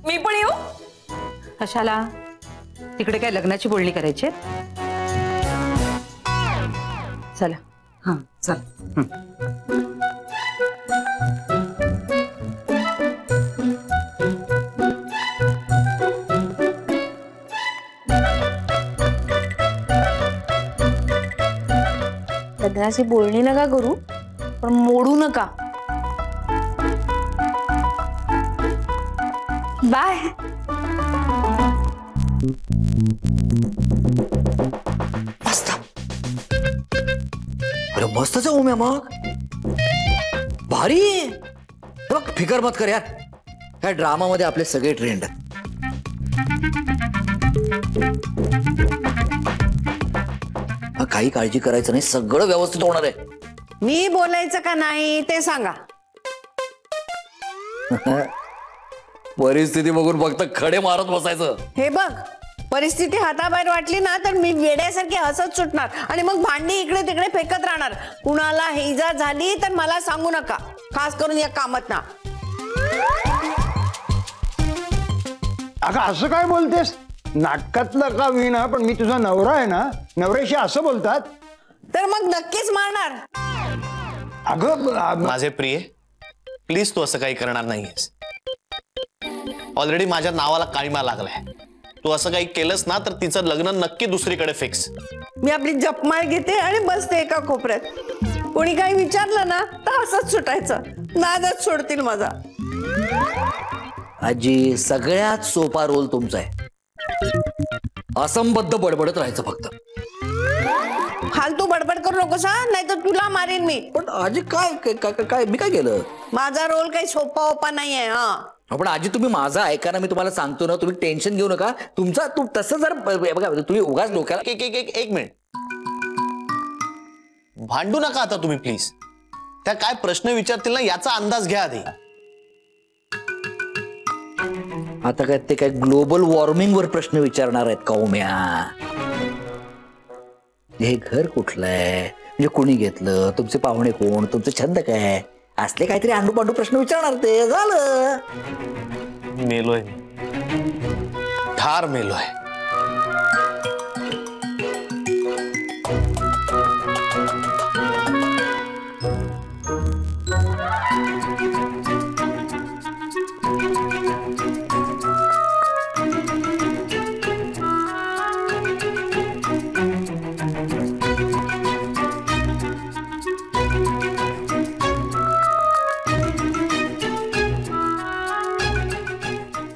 मी पण येऊ? कशाला? तिकडे काय लग्नाची बोलणी करायची? चला. हां चल. लग्नाची बोलणी नका करू, पण मोडू नका. बाय. मस्त. अरे मस्तच आहे उम्या मग. भारी आहे. बघ फिकर मत कर यार. ह्या ड्रामा मध्ये आपले सगळे ट्रेंड आहेत. काही काळजी करायचं नाही, सगळं व्यवस्थित होणार आहे. मी बोलायचं का नाही ते सांगा. परिस्थिती बघून फक्त खडे मारत बसायचं. हे बघ, परिस्थिती हाताबाहेर वाटली ना तर मी वेड्यासारखी हसत सुटणार आणि मग भांडी इकडे तिकडे फेकत राहणार. कुणाला इजा झाली तर मला सांगू नका, खास करून या कामात ना. अगं असं काय बोलतेस? नाटकातलं का विना, पण मी तुझा नवरा आहे ना. नवऱ्याशी असं बोलतात तर मग नक्कीच मारणार. अगं माझे प्रिय, प्लीज तू असं काही करणार नाहीयेस. ऑलरेडी माझ्या नावाला काळीमा लागलाय. तू असं काही केलंस ना तर तिचं लग्न नक्की दुसरीकडे फिक्स. मी आपली जपमाळ घेते आणि बसते एका कोपऱ्यात. कोणी काही विचारलं ना तर हसत सुटायचं. नादच सोडतील माझा. आजी, सगळ्यात सोपा रोल तुमचा आहे. असंबद्ध बडबडत राहायचं फक्त. फालतू बडबड करू नकोस हा, नाही तर तुला मारेन मी. पण आजी काय काय काय मी काय केलं? माझा रोल काही सोपा ओपा नाहीये. हा पण आजी तुम्ही माझा ऐका ना, मी तुम्हाला सांगतो ना, तुम्ही टेन्शन घेऊ नका. तुमचा तू तसं जर बघा तुम्ही उगाच डोक्याला. एक मिनिट, भांडू नका आता तुम्ही प्लीज. त्या काय प्रश्न विचारतील ना याचा अंदाज घ्या आधी. आता काय ते काय ग्लोबल वॉर्मिंग वर प्रश्न विचारणार आहेत का उम्या? हे घर कुठलं आहे, म्हणजे कोणी घेतलं, तुमचे पाहुणे कोण, तुमचे छंद काय, असले काहीतरी अंडू पांडू प्रश्न विचारणार. ते झालं. मेलोय मी, ठार मेलोय.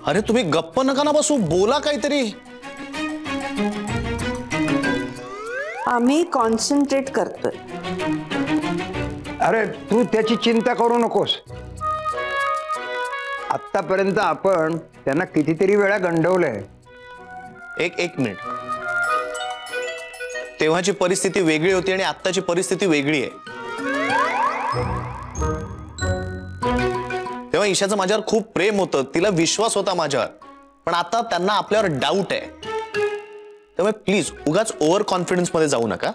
अरे तुम्ही गप्प नका ना बसू, बोला काहीतरी. आम्ही कॉन्सन्ट्रेट करतोय. अरे तू त्याची चिंता करू नकोस. आतापर्यंत आपण त्यांना कितीतरी वेळा गंडवलंय. एक मिनिट. तेव्हाची परिस्थिती वेगळी होती आणि आत्ताची परिस्थिती वेगळी आहे. तेव्हा ईशाचं माझ्यावर खूप प्रेम होतं, तिला विश्वास होता माझ्यावर. पण आता त्यांना आपल्यावर डाऊट आहे. त्यामुळे प्लीज उगाच ओव्हर कॉन्फिडन्स मध्ये जाऊ नका.